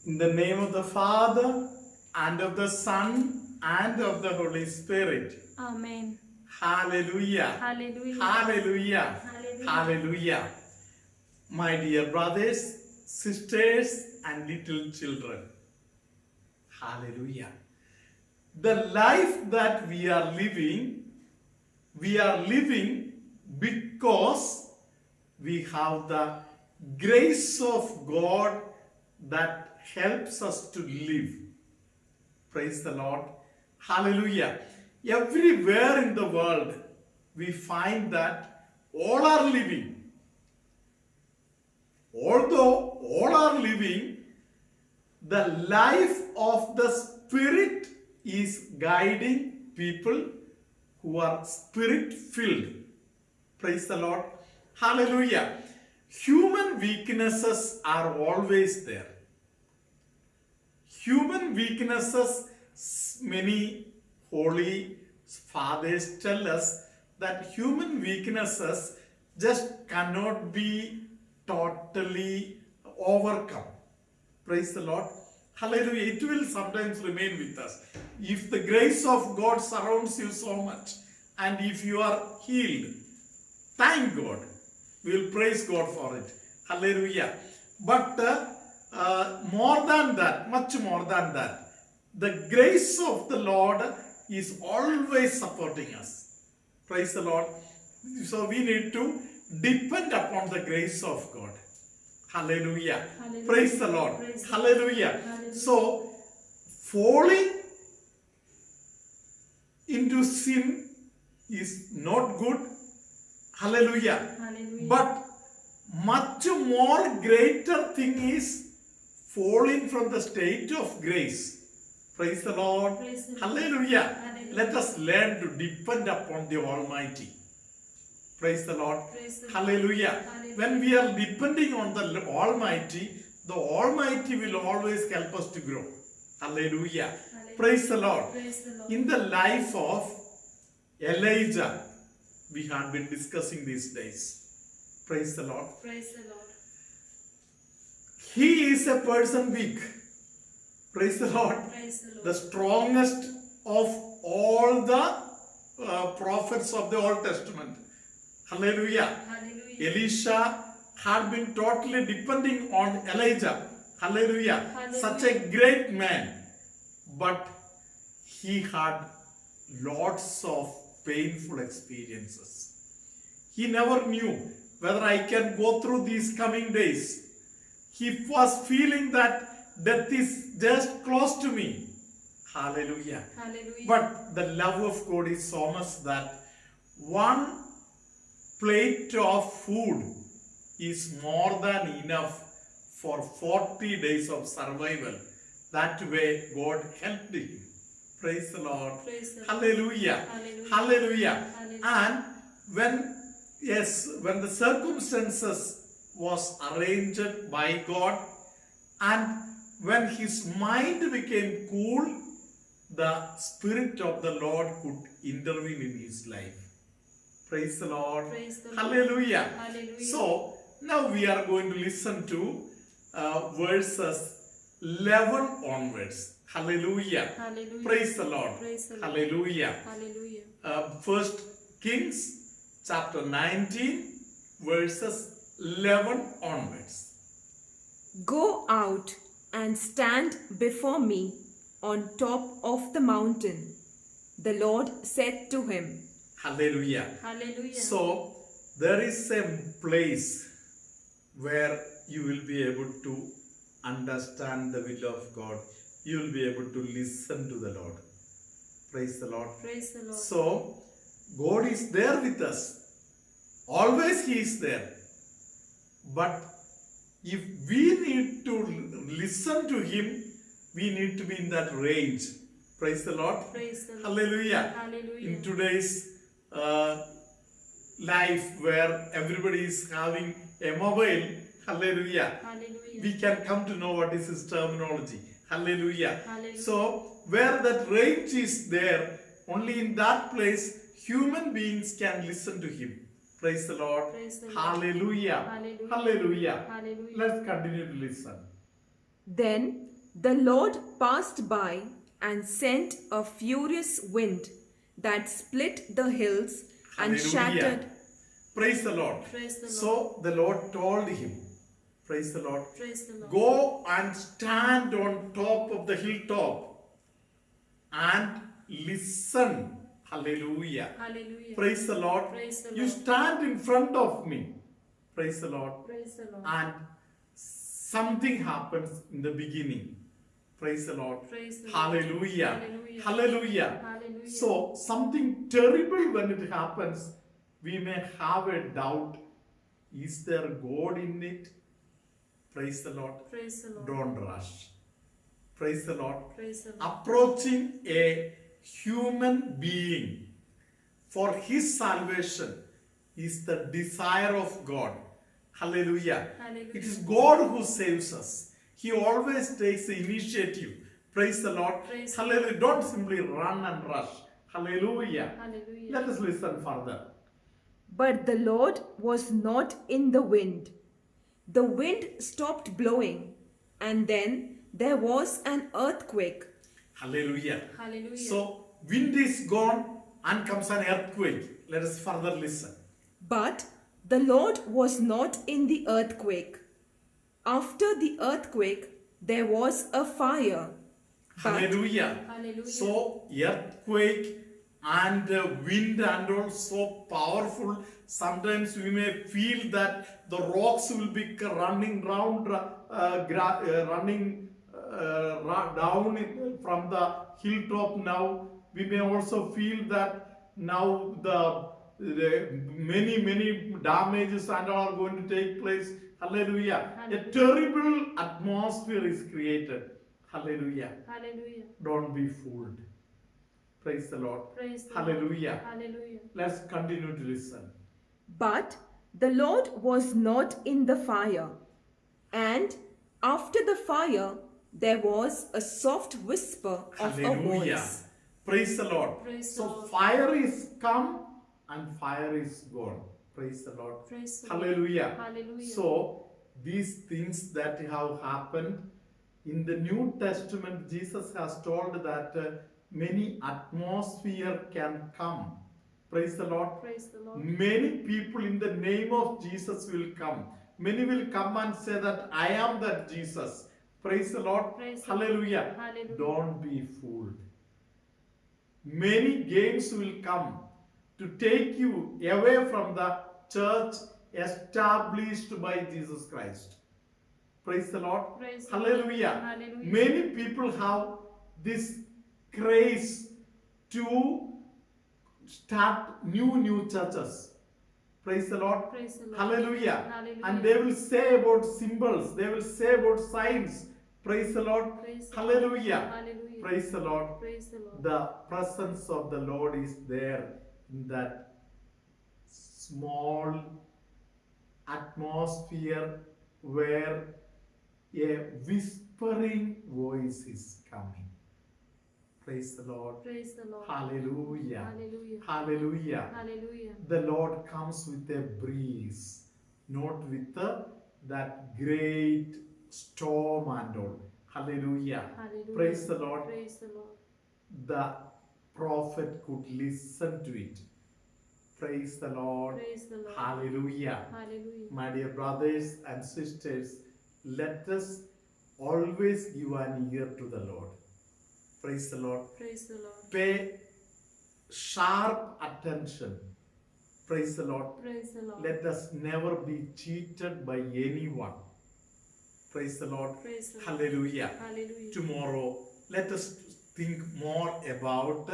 In the name of the Father, and of the Son, and of the Holy Spirit. Amen. Hallelujah. Hallelujah. Hallelujah. Hallelujah. Hallelujah. My dear brothers, sisters, and little children. Hallelujah. The life that we are living because we have the grace of God that helps us to live. Praise the Lord. Hallelujah. Everywhere in the world, we find that all are living. Although all are living, the life of the Spirit is guiding people who are Spirit-filled. Praise the Lord. Hallelujah. Human weaknesses are always there. Human weaknesses, many holy fathers tell us that human weaknesses just cannot be totally overcome. Praise the Lord. Hallelujah. It will sometimes remain with us. If the grace of God surrounds you so much, and if you are healed, thank God. We will praise God for it. Hallelujah. But more than that, much more than that, the grace of the Lord is always supporting us. Praise the Lord. So we need to depend upon the grace of God. Hallelujah. Hallelujah. Praise the Lord. Praise the Hallelujah. Hallelujah. So falling into sin is not good. Hallelujah. Hallelujah. But much more greater thing is falling from the state of grace. Praise the Lord. Praise the Lord. Hallelujah. Hallelujah. Let us learn to depend upon the Almighty. Praise the Lord. Praise the Lord. Hallelujah. Hallelujah. When we are depending on the Almighty will always help us to grow. Hallelujah. Hallelujah. Praise the Lord. Praise the Lord. In the life of Elijah, we have been discussing these days. Praise the Lord. Praise the Lord. He is a person weak. Praise the Lord. Praise the Lord. The strongest of all the prophets of the Old Testament. Hallelujah. Hallelujah. Elisha had been totally depending on Elijah. Hallelujah. Hallelujah. Such a great man. But he had lots of painful experiences. He never knew whether I can go through these coming days. He was feeling that death is just close to me. Hallelujah. Hallelujah. But the love of God is so much that one plate of food is more than enough for 40 days of survival. That way God helped him. Praise the Lord. Praise the Lord. Hallelujah. Hallelujah. Hallelujah. Hallelujah. And when the circumstances was arranged by God, and when his mind became cool, the Spirit of the Lord could intervene in his life. Praise the Lord. Praise the Lord. Hallelujah. Hallelujah. So now we are going to listen to verses 11 onwards. Hallelujah. Hallelujah. Praise the Lord. Praise the Lord. Hallelujah. Hallelujah. First Kings chapter 19 verses 11 onwards. Go out and stand before me on top of the mountain, the Lord said to him. Hallelujah. Hallelujah. So there is a place where you will be able to understand the will of God. You will be able to listen to the Lord. Praise the Lord. Praise the Lord. So God is there with us. Always He is there. But if we need to listen to Him, we need to be in that range. Praise the Lord. Praise the Lord. Hallelujah. Hallelujah. In today's life where everybody is having a mobile, hallelujah, Hallelujah. we can come to know what is his terminology. Hallelujah. Hallelujah. So where that range is there, only in that place human beings can listen to him. Praise the Lord. Praise the Lord. Hallelujah. Hallelujah. Hallelujah. Hallelujah. Let's continue to listen. Then The Lord passed by and sent a furious wind that split the hills and Hallelujah. shattered. Praise the Lord. Praise the Lord. So the Lord told him, praise the Lord, Praise the Lord. go and stand on top of the hilltop and listen. Hallelujah. Hallelujah. Praise the Lord. Praise the You Lord. stand in front of me. Praise the Lord. Praise the Lord. And something happens in the beginning. Praise the Lord. Praise the Lord. Hallelujah. Hallelujah. Hallelujah. Hallelujah. So something terrible when it happens, we may have a doubt. Is there God in it? Praise the Lord. Praise the Lord. Don't rush. Praise the Lord. Praise the Lord. Approaching a human being for his salvation is the desire of God. Hallelujah. Hallelujah. It is God who saves us. He always takes the initiative. Praise the Lord. Praise the Hallelujah. Don't simply run and rush. Hallelujah. Hallelujah. Let us listen further. But the Lord was not in the wind. The wind stopped blowing, and then there was an earthquake. Hallelujah. Hallelujah. So, wind is gone and comes an earthquake. Let us further listen. But the Lord was not in the earthquake. After the earthquake, there was a fire. But Hallelujah. Hallelujah. So, earthquake and wind and all so powerful. Sometimes we may feel that the rocks will be running round, down from the hilltop now. We may also feel that now the many damages and all are going to take place. Hallelujah. Hallelujah. A terrible atmosphere is created. Hallelujah. Hallelujah. Don't be fooled. Praise the Lord. Praise the Hallelujah. Lord. Hallelujah. Let's continue to listen. But the Lord was not in the fire. And after the fire, there was a soft whisper of a Hallelujah. voice. Praise the Lord. Praise So the Lord. fire is come and fire is gone. Praise the Lord. Praise the Lord. Hallelujah. Hallelujah. So these things that have happened in the New Testament, Jesus has told that many atmosphere can come. Praise the Lord. Praise the Lord. Many people in the name of Jesus will come. Many will come and say that I am that Jesus. Praise the Lord. Praise the Hallelujah. Lord. Hallelujah. Don't be fooled. Many games will come to take you away from the church established by Jesus Christ. Praise the Lord. Praise the Lord. Hallelujah. Hallelujah. Many people have this craze to start new churches. Praise the Lord. Praise the Lord. Hallelujah. Hallelujah. And they will say about symbols, they will say about signs. Praise the Lord. Praise the Hallelujah. Hallelujah. Praise the Lord. Praise the Lord. The presence of the Lord is there in that small atmosphere where a whispering voice is coming. Praise the Lord. Praise the Lord. Hallelujah. Hallelujah. Hallelujah. Hallelujah. The Lord comes with a breeze, not with that great storm and all. Hallelujah. Hallelujah. Praise the Lord. Praise the Lord. The prophet could listen to it. Praise the Lord. Praise the Lord. Hallelujah. Hallelujah. My dear brothers and sisters, let us always give an ear to the Lord. Praise the Lord. Praise the Lord. Pay sharp attention. Praise the Lord. Praise the Lord. Let us never be cheated by anyone. Praise the Lord. Praise the Lord. Hallelujah. Hallelujah. Tomorrow, let us think more about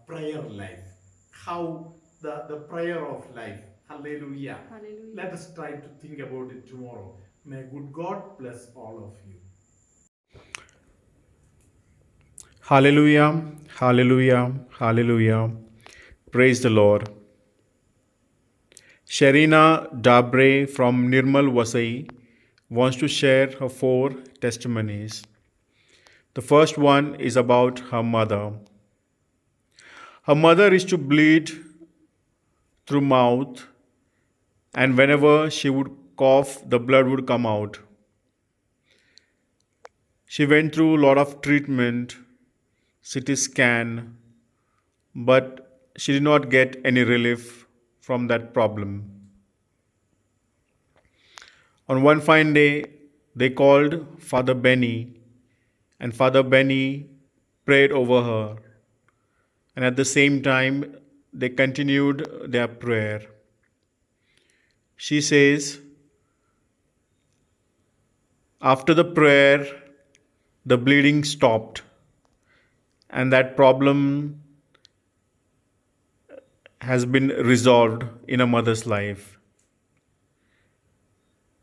prayer life. How the prayer of life. Hallelujah. Hallelujah. Let us try to think about it tomorrow. May good God bless all of you. Hallelujah, hallelujah, hallelujah. Praise the Lord. Sharina Dabre from Nirmal Vasai wants to share her 4 testimonies. The first one is about her mother. Her mother used to bleed through mouth, and whenever she would cough, the blood would come out. She went through a lot of treatment, CT scan, but she did not get any relief from that problem. On one fine day, they called Father Benny, and Father Benny prayed over her. And at the same time, they continued their prayer. She says, after the prayer, the bleeding stopped, and that problem has been resolved in a mother's life.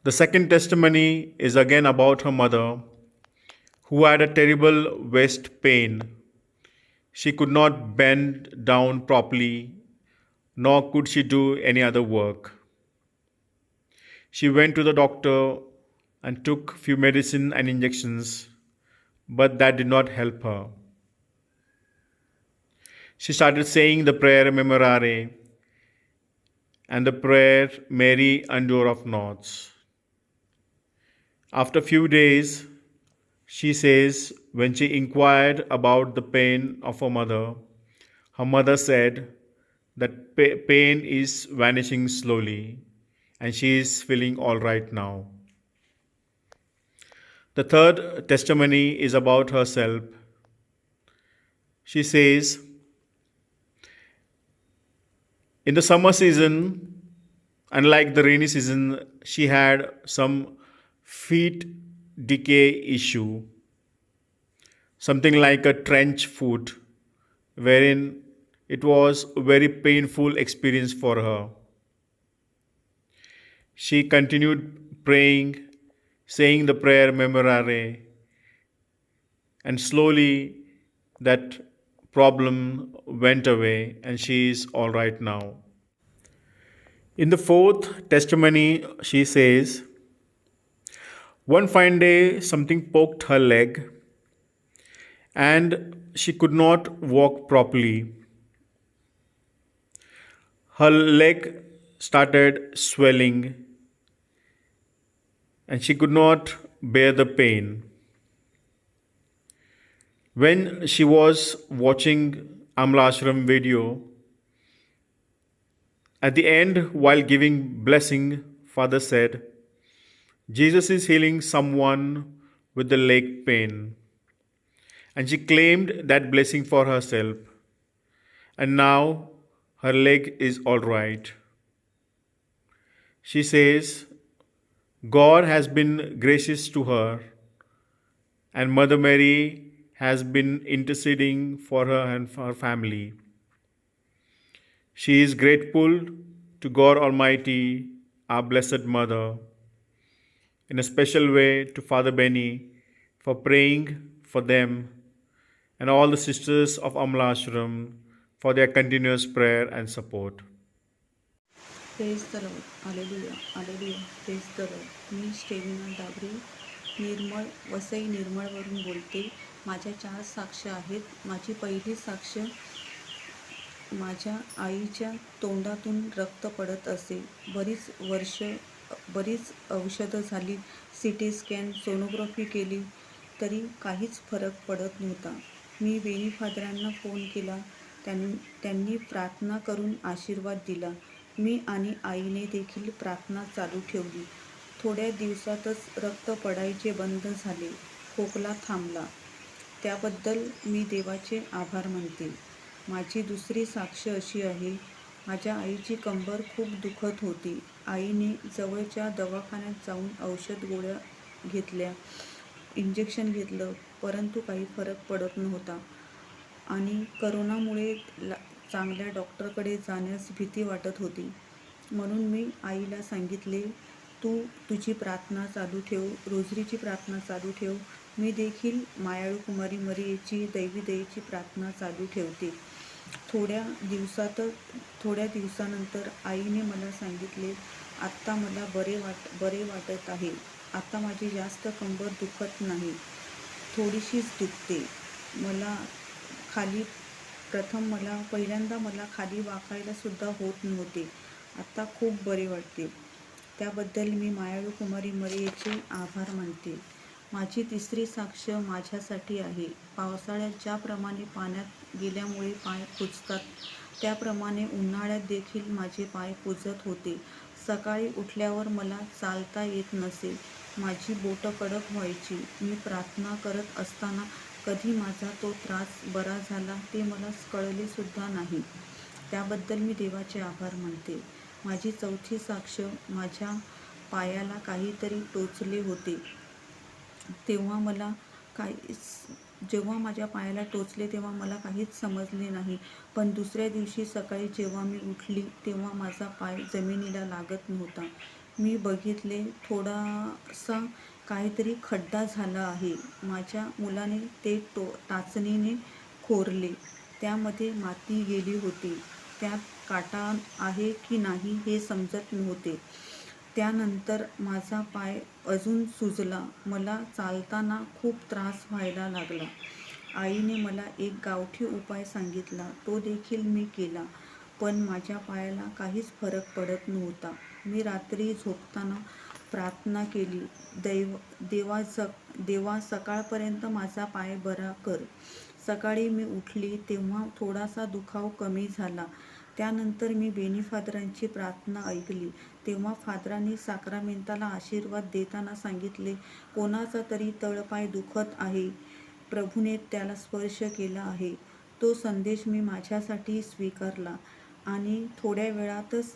The second testimony is again about her mother, who had a terrible waist pain. She could not bend down properly, nor could she do any other work. She went to the doctor and took few medicine and injections, but that did not help her. She started saying the prayer Memorare and the prayer Mary Endure of Knots. After a few days, she says, when she inquired about the pain of her mother said that pain is vanishing slowly and she is feeling all right now. The third testimony is about herself. She says, in the summer season, unlike the rainy season, she had some feet decay issue, something like a trench foot, wherein it was a very painful experience for her. She continued praying, saying the prayer Memorare, and slowly that problem went away and she is all right now. In the fourth testimony, she says, one fine day something poked her leg and she could not walk properly. Her leg started swelling and she could not bear the pain. When she was watching Amla Ashram video, at the end, while giving blessing, Father said, Jesus is healing someone with the leg pain. And she claimed that blessing for herself. And now her leg is all right. She says, God has been gracious to her, and Mother Mary has been interceding for her and for her family. She is grateful to God Almighty, our Blessed Mother, in a special way to Father Benny for praying for them and all the sisters of Amla Ashram for their continuous prayer and support. Praise the Lord, hallelujah, hallelujah, praise the Lord. मी स्टेविना डाबरे वसई निर्मळवरून बोलते. माझ्या 4 साक्ष आहेत. माझी पहिली साक्ष, माझ्या आईच्या तोंडातून रक्त पडत असे. बरीच औषधं झाली, CT स्कॅन, सोनोग्राफी केली, तरी काहीच फरक पडत नव्हता. मी बेनी फादरांना फोन केला. त्यांनी प्रार्थना करून आशीर्वाद दिला. मी आणि आईने देखील प्रार्थना चालू ठेवली. थोड्या दिवसातच रक्त पडायचे बंद झाले. खोकला थांबला. त्याबद्दल मी देवाचे आभार मानते. माझी दुसरी साक्ष अशी आहे, माझ्या आईची कंबर खूप दुखत होती. आईने जवळच्या दवाखान्यात जाऊन औषध गोळ्या घेतल्या, इंजेक्शन घेतलं, परंतु काही फरक पडत नव्हता आणि करोनामुळे चांगल्या डॉक्टरकडे जाण्यास भीती वाटत होती. म्हणून मी आईला सांगितले, तुझी प्रार्थना चालू ठेव, रोजरीची प्रार्थना चालू ठेव. मी देखील मायाळू कुमारी मरियेची दैवी दयेची प्रार्थना चालू ठेवते. थोड्या दिवसानंतर आईने मला सांगितले, आत्ता मला बरे वाटत आहे. आता माझी जास्त कंबर दुखत नाही, थोडीशीच दुखते. पहिल्यांदा मला खाली वाकायला सुद्धा होत नव्हते. आता खूप बरे वाटते. त्याबद्दल मी मायाळू कुमारी मरियेचे आभार मानते. माझी तिसरी साक्ष माझ्यासाठी आहे. पावसाळ्यात ज्याप्रमाणे पाण्यात गेल्यामुळे पाय कुजतात, त्याप्रमाणे उन्हाळ्यात देखील माझे पाय कुजत होते. सकाळी उठल्यावर मला चालता येत नसे. माझी बोटं कडक व्हायची. मी प्रार्थना करत असताना कधी माझा तो त्रास बरा झाला ते मला कळलेसुद्धा नाही. त्याबद्दल मी देवाचे आभार मानते. माझी चौथी साक्ष, माझ्या पायाला काहीतरी टोचले होते. जेव्हा माझ्या पायाला टोचले तेव्हा मला काहीच समजले नाही. पण दुसऱ्या दिवशी सकाळी जेव्हा मी उठली तेव्हा माझा पाय जमिनीला लागत नव्हता. मी बघितले, थोडासा काहीतरी खड्डा झाला आहे. माझ्या मुलाने ते टाचणीने खोरले. त्यामध्ये माती गेली होती. त्यात काटा आहे की नाही हे समजत नव्हते. त्यानंतर माझा पाय अजून सुजला. मला चालताना खूप त्रास व्हायला लागला. आईने मला एक गावठी उपाय सांगितला. तो देखील मी केला. पण माझ्या पायाला काहीच फरक पडत नव्हता. मी रात्री झोपताना प्रार्थना केली, देवा सकाळपर्यंत माझा पाय बरा कर. सकाळी मी उठली तेव्हा थोडासा दुखाव कमी झाला. त्यानंतर मी बेनी फादरांची प्रार्थना ऐकली. तेव्हा फादरांनी साक्रामेंताला आशीर्वाद देताना सांगितले, कोणाचा तरी तळपाय दुखत आहे, प्रभूने त्याला स्पर्श केला आहे. तो संदेश मी माझ्यासाठी स्वीकारला आणि थोड्या वेळातच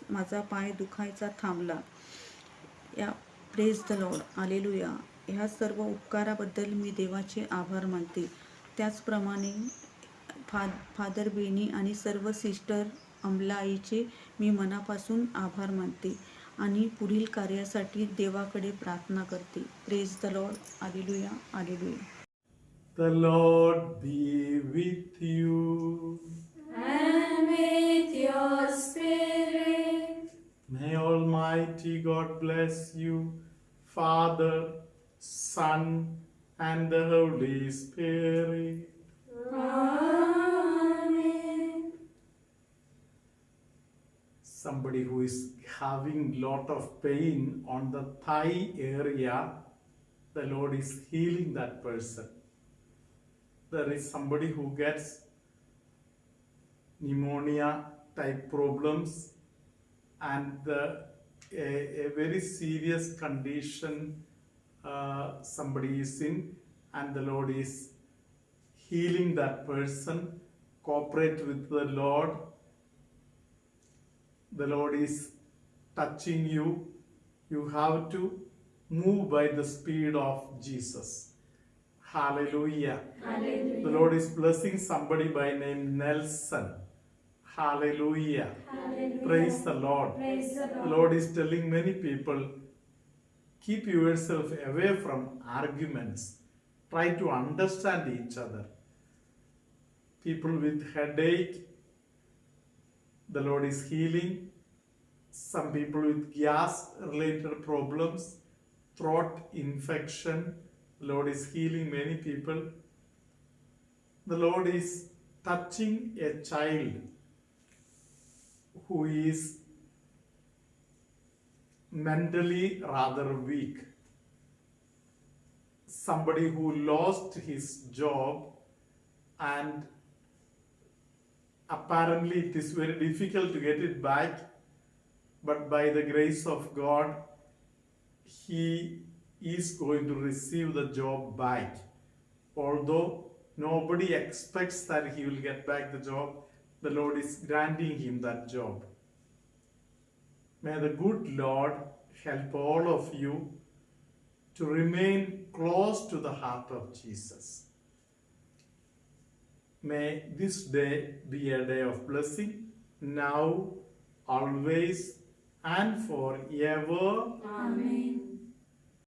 माझा पाय दुखायचा थांबला. Praise the Lord, hallelujah. ह्या सर्व उपकाराबद्दल मी देवाचे आभार मानते. त्याचप्रमाणे फादर बेनी आणि सर्व सिस्टर अमलाईचे मी मनापासून आभार मानते आणि पुढील कार्यासाठी देवाकडे प्रार्थना करते. Praise the Lord, hallelujah, hallelujah. The Lord be with you. And with your spirit. May Almighty God bless you, Father, Son, and the Holy Spirit. Amen. Somebody who is having lot of pain on the thigh area, the Lord is healing that person. There is somebody who gets pneumonia type problems and a very serious condition somebody is in, and the Lord is healing that person. Cooperate with the Lord. The Lord is touching you. You have to move by the speed of Jesus. Hallelujah. Hallelujah. The Lord is blessing somebody by name Nelson. Hallelujah. Hallelujah. Praise the Lord. Praise the The Lord. Lord is telling many people, keep yourself away from arguments. Try to understand each other. People with headache, the Lord is healing. Some people with gas related problems, throat infection, the Lord is healing many people. The Lord is touching a child who is mentally rather weak. Somebody who lost his job and apparently it is very difficult to get it back, but by the grace of God, he is going to receive the job back. Although nobody expects that he will get back the job, the Lord is granting him that job. May the good Lord help all of you to remain close to the heart of Jesus. May this day be a day of blessing, now, always, and forever. Amen.